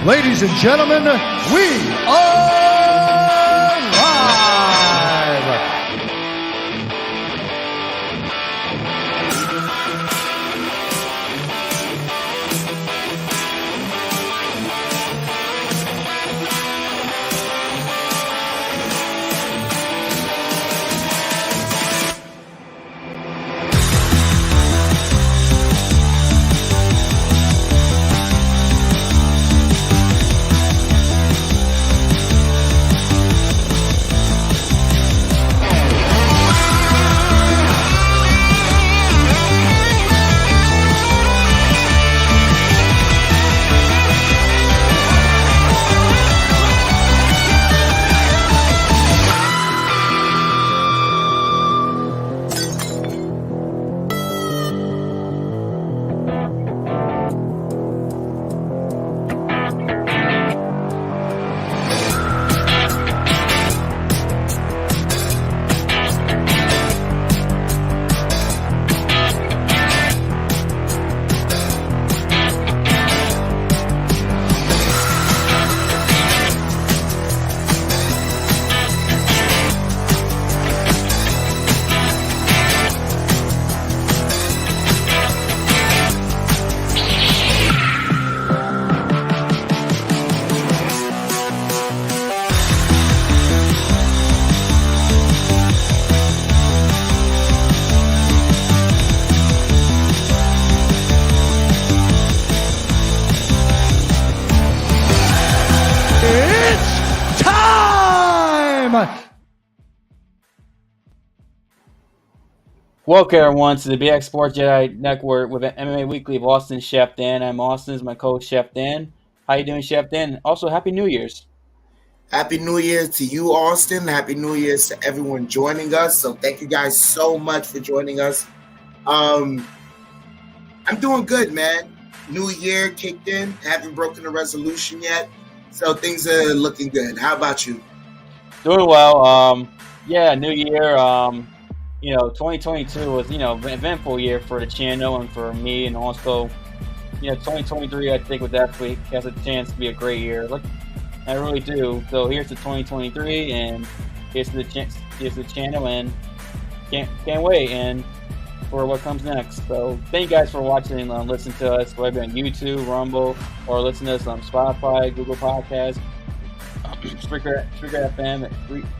Ladies and gentlemen, we are live! Welcome everyone to the BX Sports JEDI Network with an MMA Weekly of Austin Chef Dan. I'm Austin, is my co-host Chef Dan. How you doing, Chef Dan? Also, Happy New Year's. Happy New Year to you, Austin. Happy New Year's to everyone joining us. So thank you guys so much for joining us. I'm doing good, man. New year kicked in. Haven't broken a resolution yet. So things are looking good. How about you? Doing well. New year. 2022 was, an eventful year for the channel and for me, and also, 2023 I think definitely has a chance to be a great year. Look, I really do. So here's to 2023, and here's to the channel, and can't wait and for what comes next. So thank you guys for watching and listening to us, whether on YouTube, Rumble, or listen to us on Spotify, Google Podcasts, Spreaker FM,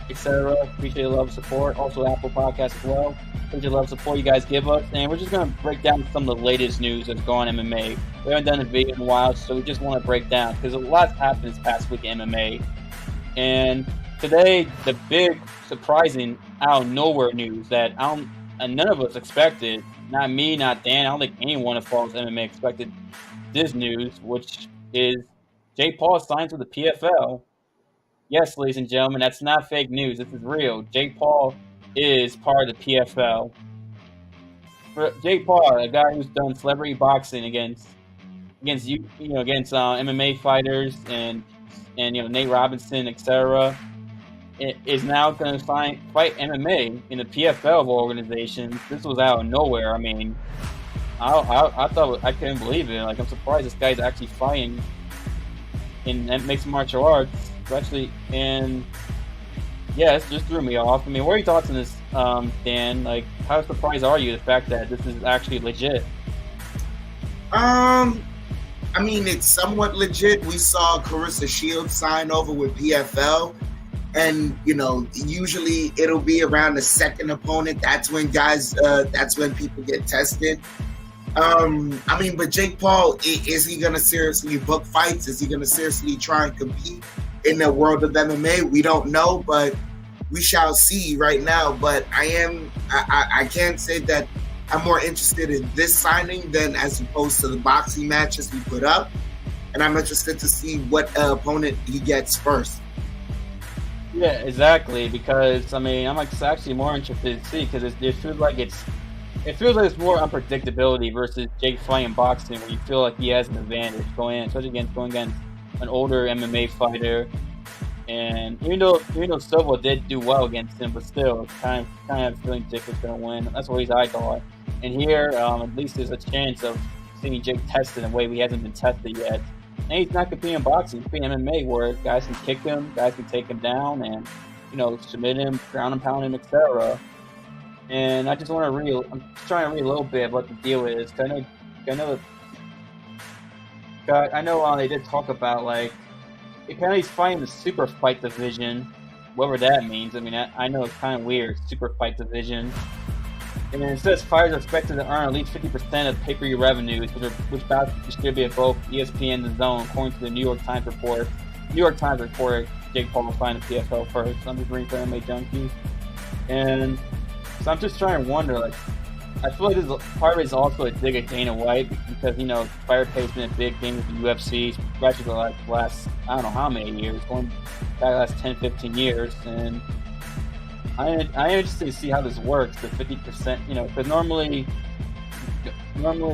etc. Appreciate the love and support. Also Apple Podcasts as well. Appreciate the love and support you guys give us. And we're just going to break down some of the latest news that's going on in MMA. We haven't done a video in a while, so we just want to break down because a lot's happened this past week in MMA. And today, the big, surprising, out of nowhere news that none of us expected, not me, not Dan, I don't think anyone who follows MMA expected this news, which is Jake Paul signs with the PFL. Yes, ladies and gentlemen, that's not fake news. This is real. Jake Paul is part of the PFL. For Jake Paul, a guy who's done celebrity boxing against MMA fighters and Nate Robinson, etc., is now going to fight MMA in the PFL of organizations. This was out of nowhere. I mean, I thought I couldn't believe it. Like, I'm surprised this guy's actually fighting in mixed martial arts. Especially, and yeah, it just threw me off. I mean, what are your thoughts on this, Dan? Like, how surprised are you the fact that this is actually legit? I mean, it's somewhat legit. We saw Carissa Shields sign over with PFL, and usually it'll be around the second opponent. That's when people get tested. But Jake Paul, is he gonna seriously book fights? Is he gonna seriously try and compete in the world of MMA? We don't know, but we shall see right now. But I can't say that I'm more interested in this signing than as opposed to the boxing matches he put up. And I'm interested to see what opponent he gets first. Yeah, exactly. Because, I'm actually more interested to see, because it feels like it's more unpredictability versus Jake fighting boxing, where you feel like he has an advantage going against an older MMA fighter. And even though Silva did do well against him, but still, kind of feeling Jake was going to win. That's what I thought. And here, at least there's a chance of seeing Jake tested in a way he hasn't been tested yet. And he's not competing in boxing, he's competing in MMA, where guys can kick him, guys can take him down, and submit him, ground and pound him, etc. And I just want to read. I'm trying to read a little bit what the deal is. I know they did talk about like he's fighting the super fight division, whatever that means. I mean, I know it's kind of weird, super fight division. And then it says fighters are expected to earn at least 50% of pay-per-view revenues, which bouts distributed both ESPN and DAZN, according to the New York Times report. New York Times reported Jake Paul will find the PFL first. I'm just reading for MMA Junkie. And so I'm just trying to wonder, like, I feel like this is, part of it is also a dig at Dana White, because, fighter pay's been a big thing with the UFC, especially for like the last, I don't know how many years, going back the last 10, 15 years. And I am interested to see how this works, the 50%, because normally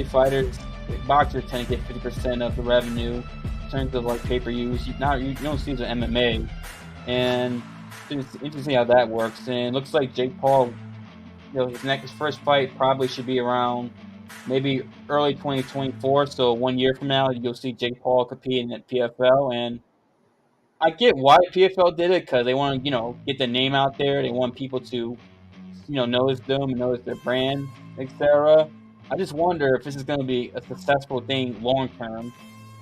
fighters, boxers tend to get 50% of the revenue in terms of like pay-per-views. You don't see it in MMA, and it's interesting to see how that works. And it looks like Jake Paul, his first fight probably should be around maybe early 2024, so 1 year from now you'll see Jake Paul competing at PFL. And I get why PFL did it, because they want to, get the name out there. They want people to, notice them and notice their brand, etc. I just wonder if this is going to be a successful thing long term.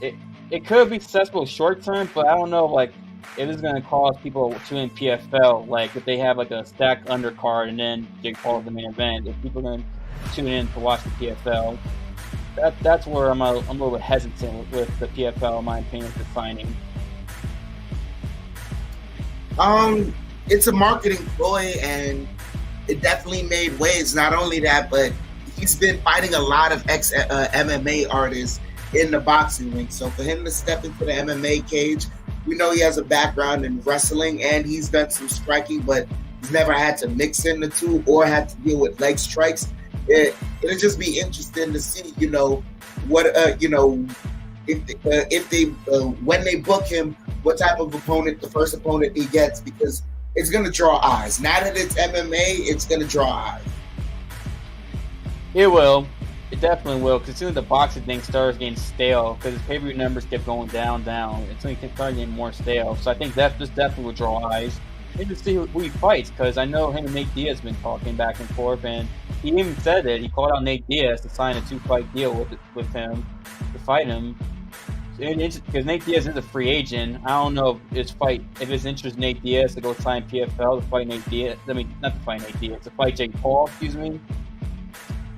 It could be successful short term, but I don't know, like, if it's going to cause people to tune in PFL, like if they have like a stacked undercard and then Jake Paul is the main event, if people are going to tune in to watch the PFL, that's where I'm a little bit hesitant with the PFL, in my opinion, for signing. It's a marketing ploy, and it definitely made waves. Not only that, but he's been fighting a lot of MMA artists in the boxing ring. So for him to step into the MMA cage, we know he has a background in wrestling and he's done some striking, but he's never had to mix in the two or had to deal with leg strikes. It'll just be interesting to see, what if they when they book him, what type of opponent, the first opponent he gets, because it's going to draw eyes. Now that it's MMA, it's going to draw eyes. It will. It definitely will, because as soon as the boxing thing starts getting stale, because his pay-per-view numbers kept going down, it's going to start getting more stale. So I think that just definitely will draw eyes. Maybe to see who he fights, because I know him and Nate Diaz have been talking back and forth, and he even said that he called out Nate Diaz to sign a 2-fight deal with him to fight him. Because Nate Diaz is a free agent. I don't know if it's interests Nate Diaz to go sign PFL to fight Nate Diaz. I mean, not to fight Nate Diaz, to fight Jake Paul, excuse me.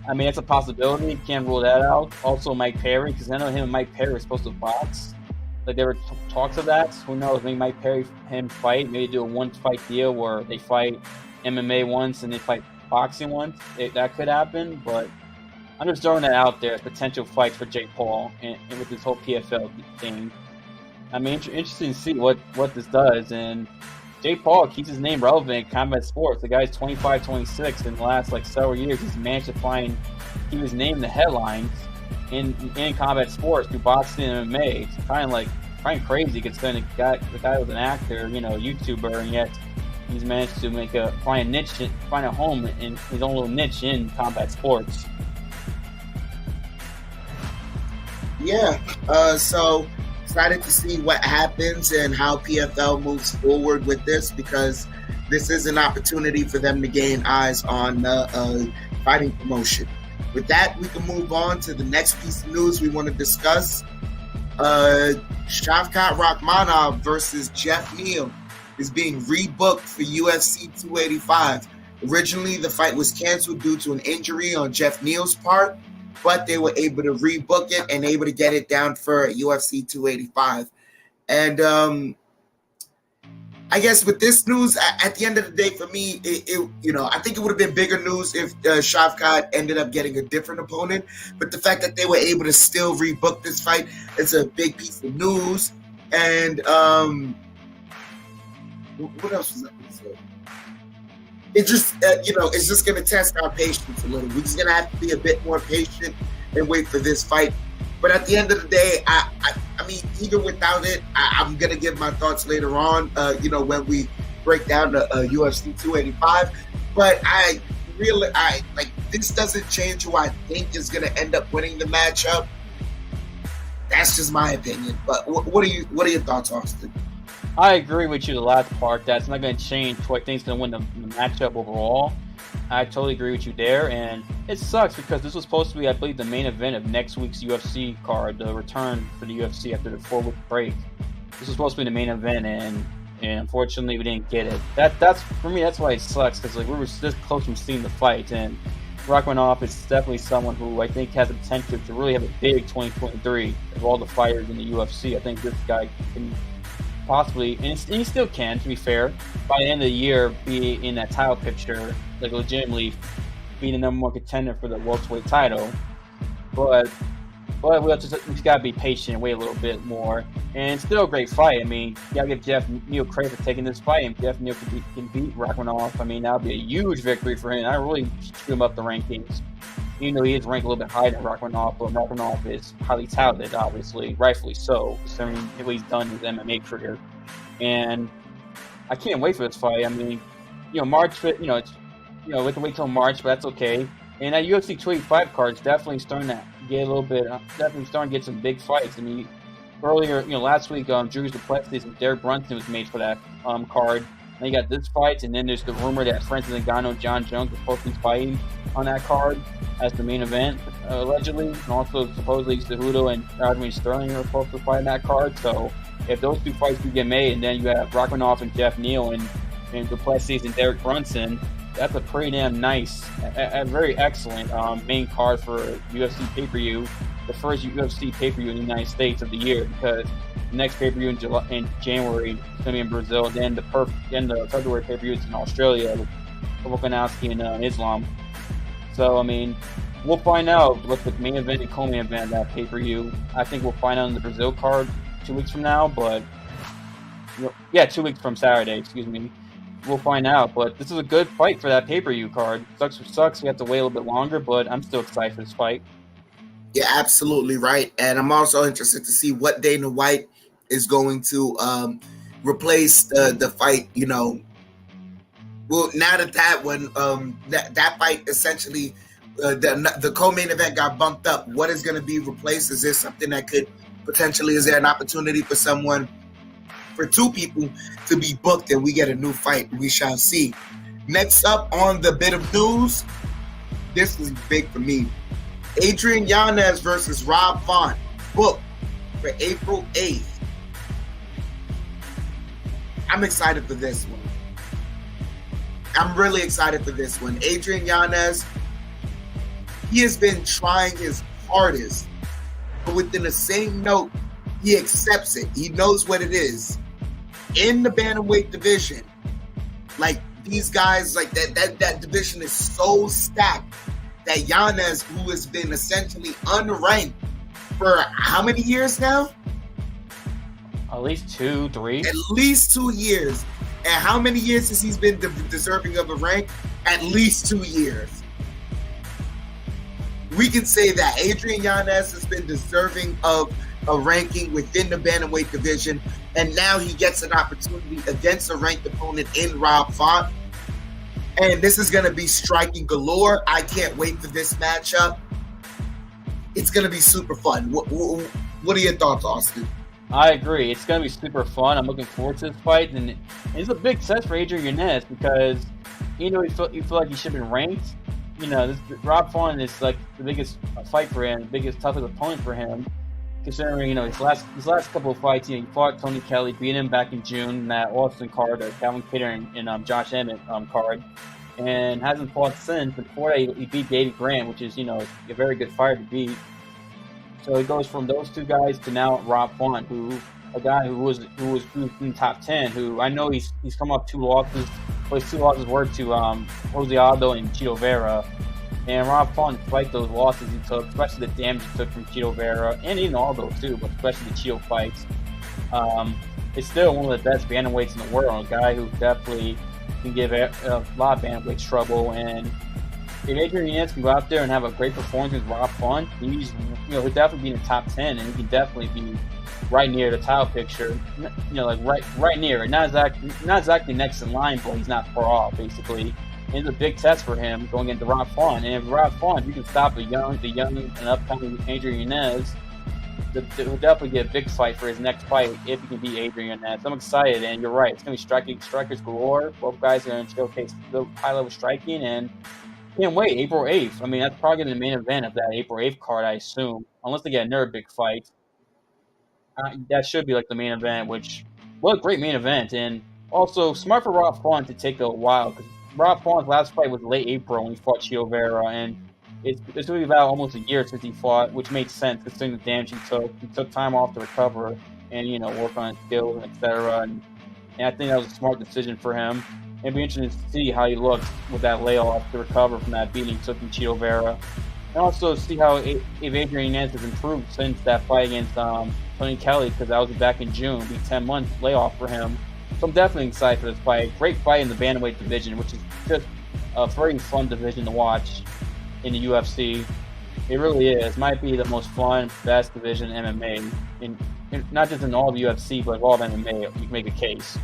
I mean, it's a possibility. Can't rule that out. Also, Mike Perry, because I know him and Mike Perry were supposed to box. Like, there were talks of that. Who knows? Maybe Mike Perry him fight. Maybe do a 1-fight deal where they fight MMA once and they fight boxing once. That could happen, but I'm just throwing that out there as potential fights for Jake Paul and with this whole PFL thing. I mean, interesting to see what this does. And Jake Paul keeps his name relevant in combat sports. The guy's 25, 26. In the last several years, he's managed to keep his name in the headlines in combat sports through boxing and MMA. It's kind of crazy considering the guy was an actor, YouTuber, and yet he's managed to find a home in his own little niche in combat sports. Yeah. So excited to see what happens and how PFL moves forward with this, because this is an opportunity for them to gain eyes on the fighting promotion. With that, we can move on to the next piece of news we want to discuss. Shavkat Rakhmonov versus Jeff Neal is being rebooked for UFC 285. Originally, the fight was canceled due to an injury on Jeff Neal's part, but they were able to rebook it and able to get it down for UFC 285. And I guess with this news, at the end of the day, for me, I think it would have been bigger news if Shavkat ended up getting a different opponent. But the fact that they were able to still rebook this fight is a big piece of news. And what else was I going to say? It just, it's just going to test our patience a little. We're just going to have to be a bit more patient and wait for this fight. But at the end of the day, I mean, even without it, I'm going to give my thoughts later on, when we break down the UFC 285. But this doesn't change who I think is going to end up winning the matchup. That's just my opinion. But what are your thoughts, Austin? I agree with you the last part. That's not going to change who I think is going to win the matchup overall. I totally agree with you there, and it sucks because this was supposed to be, I believe, the main event of next week's UFC card, the return for the UFC after the 4-week break. This was supposed to be the main event, and unfortunately we didn't get it. That's for me. That's why it sucks, because like we were this close from seeing the fight, and Rachmanov is definitely someone who I think has the potential to really have a big 2023 of all the fighters in the UFC. I think this guy can possibly, and he still can, to be fair, by the end of the year be in that title picture, like legitimately be the number 1 contender for the welterweight title. But we just gotta be patient and wait a little bit more. And it's still a great fight. I mean, you gotta give Jeff Neal credit for taking this fight, and Jeff Neal can beat Rachmanov. I mean, that would be a huge victory for him. I really screw him up the rankings. Even though he is ranked a little bit higher than Rachmanov, but Rachmanov is highly talented, obviously, rightfully so, considering what he's done in his MMA career. And I can't wait for this fight. I mean, March, we have to wait till March, but that's okay. And that UFC 285 card is definitely starting to get a little bit, definitely starting to get some big fights. I mean, earlier, last week, Drew's Duplessis and Derek Brunson was made for that card. And you got this fight, and then there's the rumor that Francis Ngannou and John Jones are supposed to be fighting on that card as the main event, allegedly. And also, supposedly, Cejudo and Aljamain Sterling are supposed to fight on that card. So, if those 2 fights do get made, and then you have Rachmanov and Jeff Neal and Duplessis and Derek Brunson, that's a pretty damn nice, a very excellent main card for UFC pay-per-view, the first UFC pay-per-view in the United States of the year, because the next pay-per-view in January is going to be in Brazil, then the February pay-per-view is in Australia with Volkanovski and Islam. So, I mean, we'll find out what the main event and co-main event of that pay-per-view. I think we'll find out in the Brazil card 2 weeks from now, but 2 weeks from Saturday, excuse me. We'll find out, but this is a good fight for that pay-per-view card. Sucks. We have to wait a little bit longer, but I'm still excited for this fight. Yeah, absolutely right. And I'm also interested to see what Dana White is going to replace the fight. Well, now that one that fight essentially the co-main event got bumped up, what is going to be replaced? Is there something that could potentially? Is there an opportunity for 2 people to be booked and we get a new fight? We shall see. Next up on the bit of news, this is big for me. Adrian Yanez versus Rob Font, booked for April 8th. I'm excited for this one. I'm really excited for this one. Adrian Yanez, he has been trying his hardest, but within the same note, he accepts it. He knows what it is. In the bantamweight division, like these guys, like that division is so stacked that Yanez, who has been essentially unranked for how many years now? At least 2, 3. At least 2 years. And how many years has he been deserving of a rank? At least 2 years. We can say that Adrian Yanez has been deserving of a ranking within the bantamweight division, and now he gets an opportunity against a ranked opponent in Rob Font. And this is going to be striking galore. I can't wait for this matchup. It's going to be super fun. What are your thoughts, Austin? I agree. It's going to be super fun. I'm looking forward to this fight. And it's a big test for Adrian Yanez because, you feel like he should have been ranked. Rob Font is like the biggest fight for him, the biggest, toughest opponent for him. Considering, his last couple of fights, he fought Tony Kelly, beat him back in June in that Austin card, the Calvin Kattar and Josh Emmett card, and hasn't fought since. Before that, he beat David Grant, which is, a very good fighter to beat. So he goes from those 2 guys to now Rob Font, a guy who was in the top 10, who I know he's come up 2 losses, but his 2 losses were to Jose Aldo and Chito Vera. And Rob Font, despite those losses he took, especially the damage he took from Chito Vera, and even Aldo too, but especially the Chito fights, it's still one of the best bantamweights in the world. A guy who definitely can give a lot of bantamweights trouble. And if Adrian Yanez can go out there and have a great performance with Rob Font, he'll definitely be in the top 10, and he can definitely be right near the title picture. Right near it. Not exactly next in line, but he's not far off, basically. It's a big test for him going into Rob Font. And if Rob Font, you can stop the young and upcoming Adrian Yanez, he'll definitely get a big fight for his next fight if he can beat Adrian Yanez. I'm excited, and you're right. It's going to be strikers galore. Both guys are going to showcase the high-level striking, and can't wait. April 8th. I mean, that's probably going to be the main event of that April 8th card, I assume, unless they get another big fight. That should be like the main event, which, what a great main event. And also, smart for Rob Font to take a while, because Rob Font's last fight was late April when he fought Chio Vera, and it's going to be about almost a year since he fought, which made sense considering the damage he took. He took time off to recover and, work on his skills, and etc. And I think that was a smart decision for him. It'd be interesting to see how he looks with that layoff to recover from that beating he took from Chio Vera. And also see how if Adrian Yanez has improved since that fight against Tony Kelly, because that was back in June. It'd be 10 months layoff for him. So I'm definitely excited for this fight. Great fight in the bantamweight division, which is just a very fun division to watch in the UFC. It really is. Might be the most fun, best division in MMA. In not just in all of UFC, but all of MMA. You can make a case.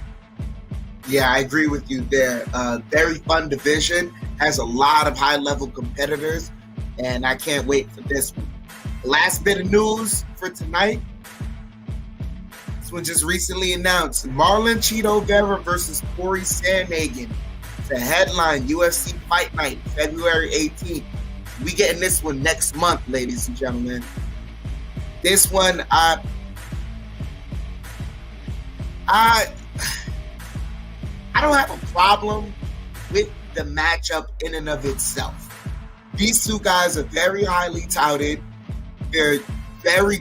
Yeah, I agree with you there. Very fun division. Has a lot of high-level competitors, and I can't wait for this one. Last bit of news for tonight. This one just recently announced. Marlon Chito Vera versus Corey Sandhagen. The headline, UFC Fight Night, February 18th. We getting this one next month, ladies and gentlemen. This one, I don't have a problem with the matchup in and of itself. These two guys are very highly touted. They're very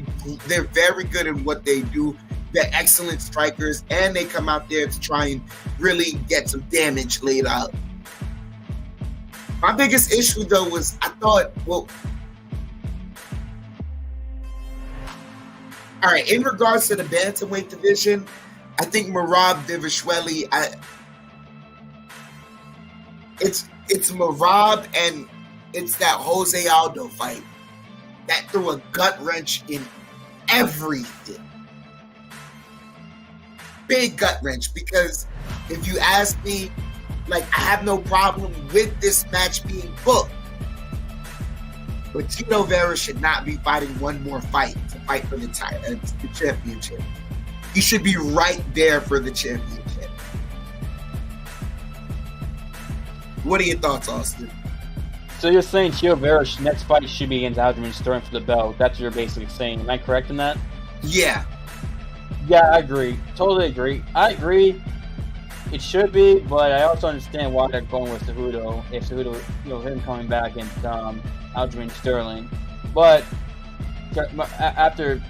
good in what they do. They're excellent strikers, and they come out there to try and really get some damage laid out. My biggest issue, though, was I thought, all right, in regards to the bantamweight division, I think Merab Dvalishvili, it's Merab, and it's that Jose Aldo fight that threw a gut wrench in everything. Big gut wrench, because if you ask me, I have no problem with this match being booked. But Chito Vera should not be fighting one more fight to fight for the championship. He should be right there for the championship. What are your thoughts, Austin? So you're saying Chito Vera's next fight should be against Aljamain Sterling for the belt. That's what you're basically saying. Am I correct in that? Yeah. Yeah, I agree. Totally agree. I agree. It should be, but I also understand why they're going with Cejudo. If Cejudo, him coming back against Aljamain Sterling. But after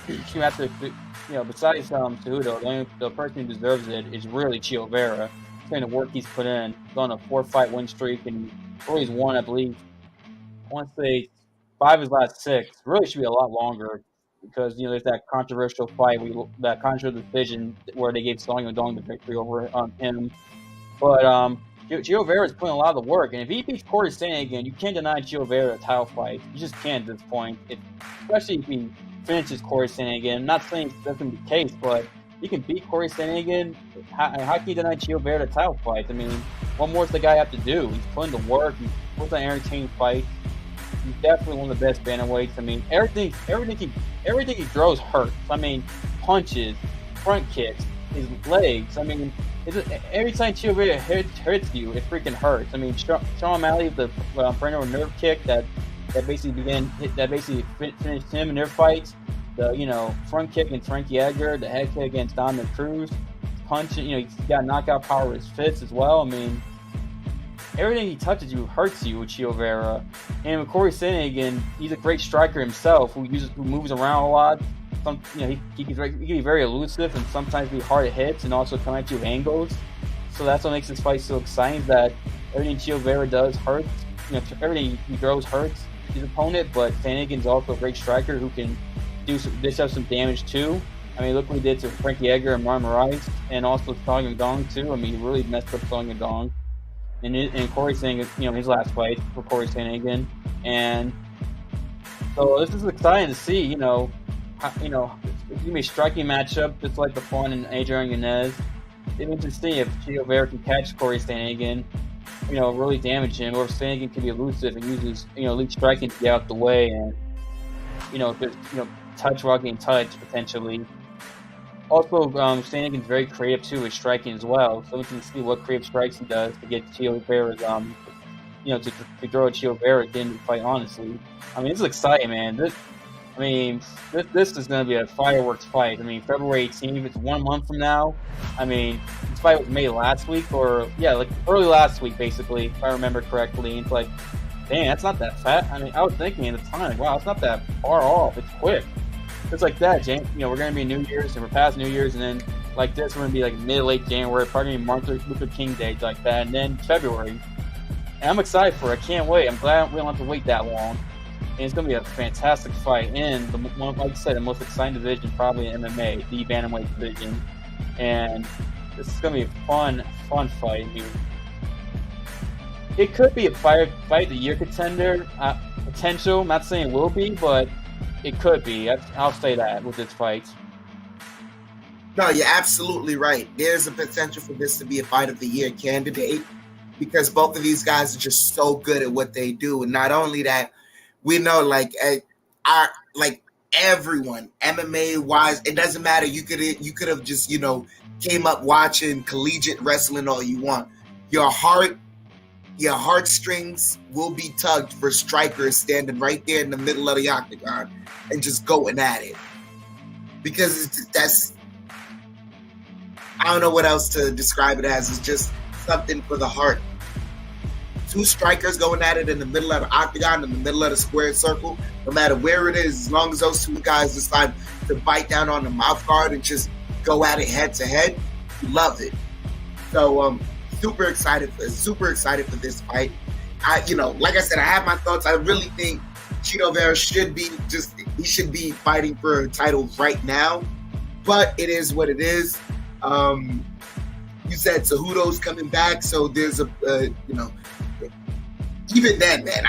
besides Cejudo, the person who deserves it is really Chito Vera. The work he's put in. He's on a 4-fight win streak, and he's won, I believe, I want to say 5 of his last 6. Really should be a lot longer, because there's that controversial fight, that controversial decision where they gave Song Yadong the victory over him. But Chito Vera is putting a lot of the work, and if he beats Corey Sandhagen, you can't deny Chito Vera a title fight. You just can't at this point, especially if he finishes Corey Sandhagen. I'm not saying that's going to be the case, but he can beat Corey Sandhagen. How can you deny Chito Vera a title fight? I mean, what more does the guy have to do? He's putting the work. He's putting an entertaining fight. He's definitely one of the best bantamweights. I mean, everything he throws hurts. I mean, punches, front kicks, his legs. I mean, every time Chito Vera hits you, it freaking hurts. I mean, Sean O'Malley, the perennial nerve kick that basically finished him in their fights. The front kick against Frankie Edgar, the head kick against Dominic Cruz, punching. He's got knockout power with his fists as well. I mean, everything he touches you hurts you with Chito Vera. And with Corey Sandhagen, he's a great striker himself who moves around a lot. He can be very elusive and sometimes be hard to hit and also come at you angles. So that's what makes this fight so exciting, that everything Chito Vera does hurts. Everything he throws hurts his opponent, but Sandhagen's also a great striker who can dish up some damage too. I mean, look what he did to Frankie Edgar and Marlon Moraes, and also Song Yadong too. I mean, he really messed up Song Yadong. And Corey Sandhagen, his last fight for Corey Sandhagen. And so this is exciting to see, it's going to be a striking matchup, just like the fun in Adrian Yanez. It's interesting if Chito Vera can catch Corey Sandhagen, really damage him, or if Sandhagen can be elusive and uses, elite striking to get out the way. And, touch without getting touched potentially. Also, Sandhagen's very creative too with striking as well, so we can see what creative strikes he does to get Chio Rivera's, to throw Chio Rivera into the fight. Honestly, I mean, this is exciting, man. This is going to be a fireworks fight. I mean, February 18th, it's 1 month from now. I mean, this fight was made last week, like early last week, basically, if I remember correctly. It's like, dang, that's not that fat. I mean, I was thinking at the time, like, wow, it's not that far off. It's quick. It's like that, James. We're going to be New Year's, and we're past New Year's, and then like this, we're going to be like mid-late January, probably going to be Martin Luther King Day, like that, and then February. And I'm excited for it. I can't wait. I'm glad we don't have to wait that long. And it's going to be a fantastic fight in, like I said, the most exciting division probably in MMA, the bantamweight division. And this is going to be a fun fight. I mean, it could be a fight of the year contender potential. I'm not saying it will be, but it could be. I'll say that with this fight. No, you're absolutely right. There's a potential for this to be a fight of the year candidate because both of these guys are just so good at what they do. And not only that, we know everyone MMA wise, it doesn't matter. You could have just came up watching collegiate wrestling all you want. Your heartstrings will be tugged for strikers standing right there in the middle of the octagon and just going at it. Because I don't know what else to describe it as. It's just something for the heart. Two strikers going at it in the middle of the octagon, in the middle of the squared circle, no matter where it is, as long as those two guys decide to bite down on the mouth guard and just go at it head to head, you love it. So super excited for this fight. Like I said, I have my thoughts. I really think Chito Vera should be fighting for a title right now, but it is what it is. You said Cejudo's coming back, so there's even then, man,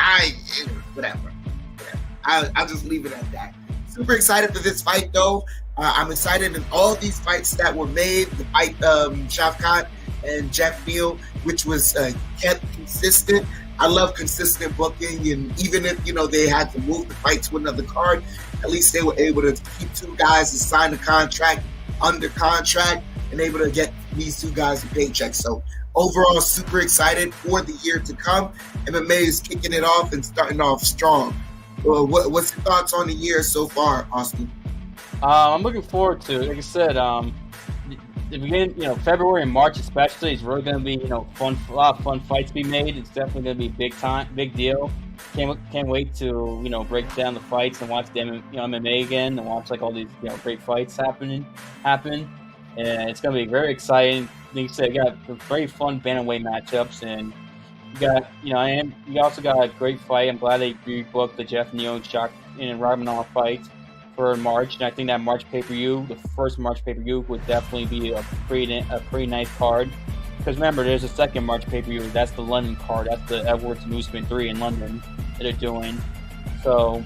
whatever. I'll just leave it at that. Super excited for this fight, though. I'm excited in all these fights that were made. The fight, Shavkat and Jeff Neal, which was kept consistent. I love consistent booking, and even if they had to move the fight to another card, at least they were able to keep two guys and sign a contract under contract and able to get these two guys a paycheck. So overall, super excited for the year to come. MMA is kicking it off and starting off strong. What's your thoughts on the year so far, Austin? I'm looking forward to it. Like I said, the beginning, February and March especially is really going to be, a lot of fun fights to be made. It's definitely going to be big deal. Can't wait to break down the fights and watch them, MMA again, and watch like all these great fights happen, and it's going to be very exciting. Like you said, you got very fun bantamweight matchups, and you also got a great fight. I'm glad they rebooked the Jeff Neal and Romanov fight for March, and I think that March pay-per-view, the first March pay-per-view, would definitely be a pretty nice card. Because remember, there's a second March pay-per-view. That's the London card. That's the Edwards and Usman 3 in London that they're doing. So,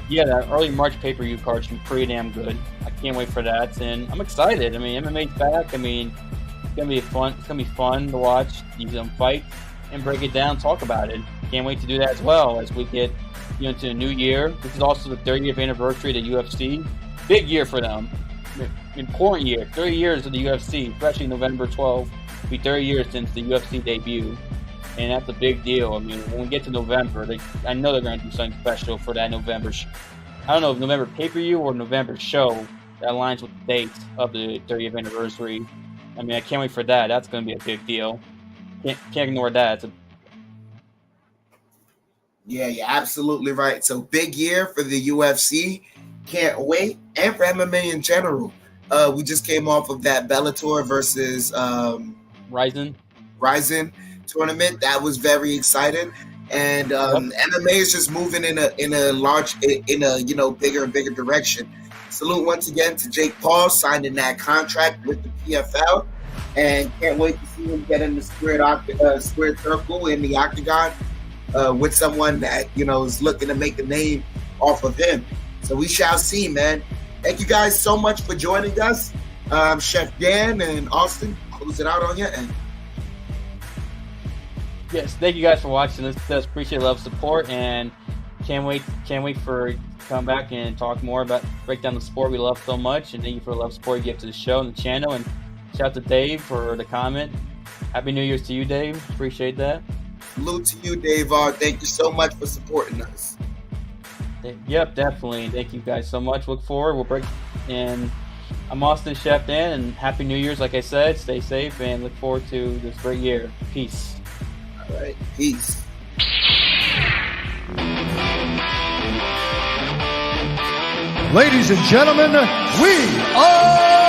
yeah, that early March pay-per-view card should be pretty damn good. I can't wait for that, and I'm excited. I mean, MMA's back. I mean, it's gonna be fun to watch these fights and break it down, talk about it. Can't wait to do that as well as we get into the new year. This is also the 30th anniversary of the UFC. Big year for them. Important year. 30 years of the UFC, especially November 12th. It'll be 30 years since the UFC debut. And that's a big deal. I mean, when we get to November, I know they're going to do something special for that November. I don't know if November pay-per-view or November show that aligns with the dates of the 30th anniversary. I mean, I can't wait for that. That's going to be a big deal. Can't ignore that. Yeah, you're absolutely right. So big year for the UFC. Can't wait. And for MMA in general. We just came off of that Bellator versus Ryzen tournament. That was very exciting. And MMA is just moving in a bigger and bigger direction. Salute once again to Jake Paul signing that contract with the PFL. And can't wait to see him get in the squared circle in the octagon with someone that, is looking to make a name off of him. So we shall see, man. Thank you guys so much for joining us. Chef Dan and Austin, close it out on your end. Yes, thank you guys for watching this. Appreciate love, support, and can't wait for you to come back and talk more about break down the sport we love so much, and thank you for the love support you give to the show and the channel. And shout out to Dave for the comment. Happy New Year's to you, Dave. Appreciate that. Salute to you, Dave R. Thank you so much for supporting us. Yep, definitely. Thank you guys so much. Look forward. We'll break. And I'm Austin Chef Dan, and Happy New Year's. Like I said, stay safe and look forward to this great year. Peace. All right, peace. Ladies and gentlemen, we are